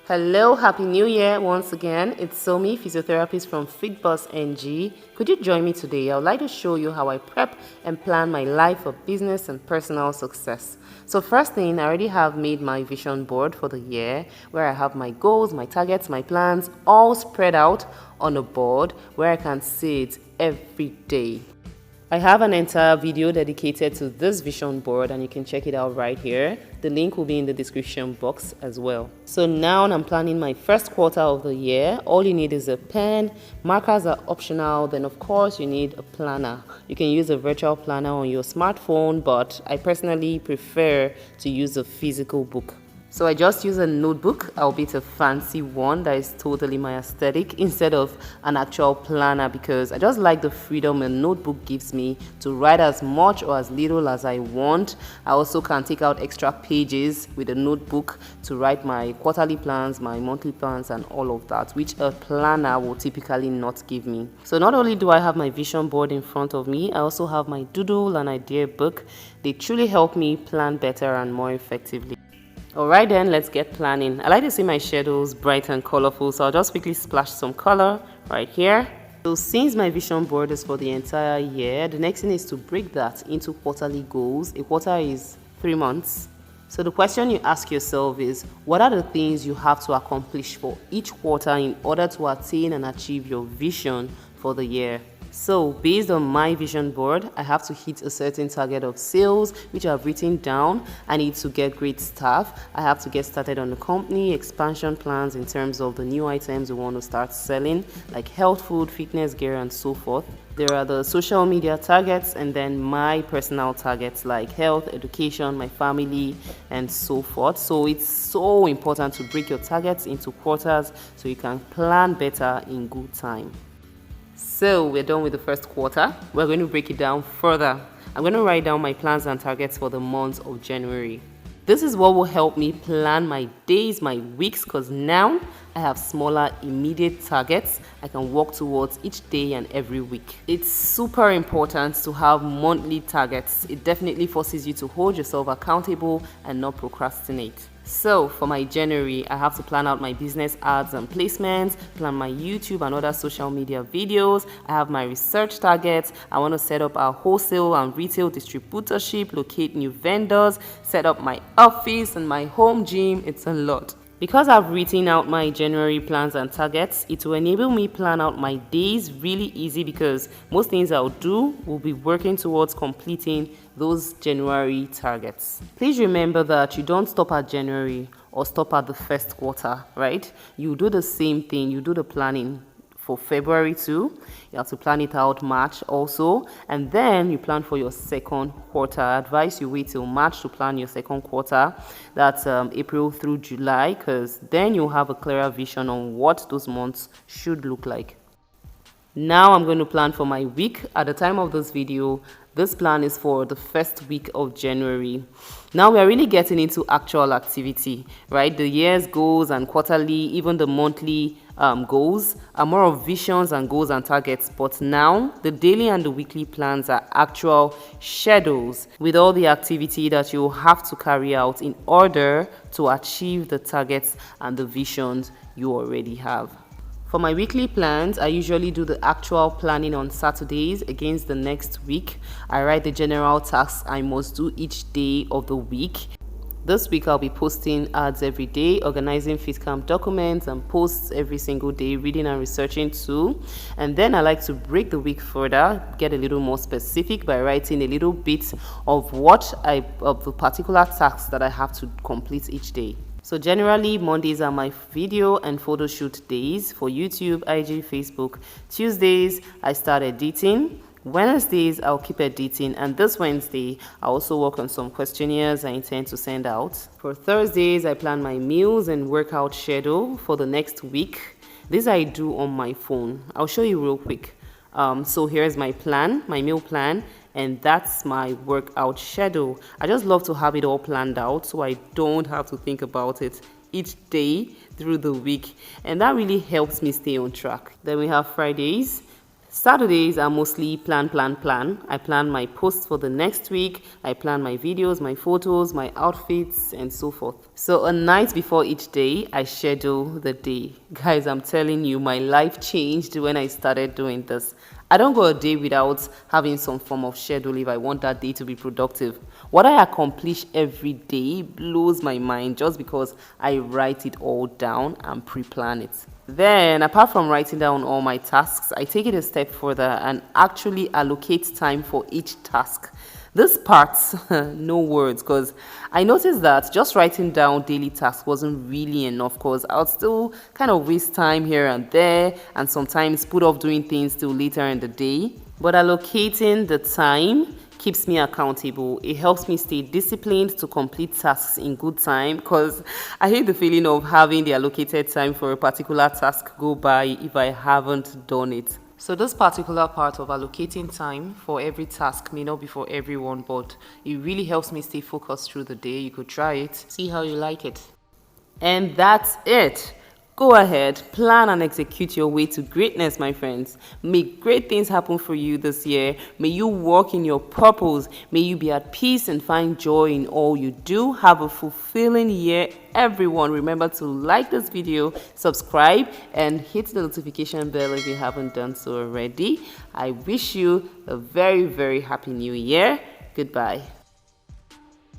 Hello, Happy New Year once again. It's Somi, physiotherapist from FitBus NG. Could you join me today? I would like to show you how I prep and plan my life for business and personal success. So first thing, I already have made my vision board for the year where I have my goals, my targets, my plans all spread out on a board where I can see it every day. I have an entire video dedicated to this vision board and you can check it out right here. The link will be in the description box as well. So now I'm planning my first quarter of the year. All you need is a pen, markers are optional, then of course you need a planner. You can use a virtual planner on your smartphone, but I personally prefer to use a physical book. So I just use a notebook, albeit a fancy one that is totally my aesthetic, instead of an actual planner, because I just like the freedom a notebook gives me to write as much or as little as I want. I also can take out extra pages with a notebook to write my quarterly plans, my monthly plans and all of that, which a planner will typically not give me. So not only do I have my vision board in front of me, I also have my doodle and idea book. They truly help me plan better and more effectively. Alright then, let's get planning. I like to see my shadows bright and colorful, so I'll just quickly splash some color right here. So since my vision board is for the entire year, the next thing is to break that into quarterly goals. A quarter is 3 months. So the question you ask yourself is, what are the things you have to accomplish for each quarter in order to attain and achieve your vision for the year? So based on my vision board, I have to hit a certain target of sales, which I've written down. I need to get great staff. I have to get started on the company, expansion plans in terms of the new items we want to start selling, like health food, fitness gear, and so forth. There are the social media targets and then my personal targets like health, education, my family, and so forth. So it's so important to break your targets into quarters so you can plan better in good time. So we're done with the first quarter. We're going to break it down further. I'm going to write down my plans and targets for the month of January. This is what will help me plan my days, my weeks, because now I have smaller immediate targets I can work towards each day and every week. It's super important to have monthly targets. It definitely forces you to hold yourself accountable and not procrastinate. So for my January, I have to plan out my business ads and placements, plan my YouTube and other social media videos. I have my research targets. I want to set up our wholesale and retail distributorship, locate new vendors, set up my office and my home gym. It's a lot. Because I've written out my January plans and targets, it will enable me plan out my days really easy because most things I'll do will be working towards completing those January targets. Please remember that you don't stop at January or stop at the first quarter, right? You do the same thing, you do the planning for February too. You have to plan it out March also, and then you plan for your second quarter. I advise you wait till March to plan your second quarter. That's April through July, because then you'll have a clearer vision on what those months should look like. Now I'm going to plan for my week. At the time of this video, this plan is for the first week of January. Now we're really getting into actual activity, right? The year's goals and quarterly, even the monthly goals are more of visions and goals and targets. But now the daily and the weekly plans are actual schedules with all the activity that you have to carry out in order to achieve the targets and the visions you already have. For my weekly plans, I usually do the actual planning on Saturdays against the next week. I write the general tasks I must do each day of the week. This week I'll be posting ads every day, organizing FitCamp documents and posts every single day, reading and researching too. And then I like to break the week further, get a little more specific by writing a little bit of of the particular tasks that I have to complete each day. So generally, Mondays are my video and photo shoot days for YouTube, IG, Facebook. Tuesdays, I start editing. Wednesdays, I'll keep editing. And this Wednesday, I also work on some questionnaires I intend to send out. For Thursdays, I plan my meals and workout schedule for the next week. This I do on my phone. I'll show you real quick. So here's my plan, my meal plan, and that's my workout schedule. I just love to have it all planned out so I don't have to think about it each day through the week, and that really helps me stay on track. Then we have Fridays. Saturdays are mostly plan, plan, plan. I plan my posts for the next week. I plan my videos, my photos, my outfits, and so forth. So a night before each day, I schedule the day. Guys, I'm telling you, my life changed when I started doing this. I don't go a day without having some form of schedule if I want that day to be productive. What I accomplish every day blows my mind just because I write it all down and pre-plan it. Then, apart from writing down all my tasks, I take it a step further and actually allocate time for each task. This part, no words, because I noticed that just writing down daily tasks wasn't really enough because I would still kind of waste time here and there and sometimes put off doing things till later in the day. But allocating the time keeps me accountable. It helps me stay disciplined to complete tasks in good time because I hate the feeling of having the allocated time for a particular task go by if I haven't done it. So this particular part of allocating time for every task may not be for everyone, but it really helps me stay focused through the day. You could try it, see how you like it. And that's it. Go ahead, plan and execute your way to greatness, my friends. May great things happen for you this year. May you walk in your purpose. May you be at peace and find joy in all you do. Have a fulfilling year, everyone. Remember to like this video, subscribe, and hit the notification bell if you haven't done so already. I wish you a very, very happy new year. Goodbye.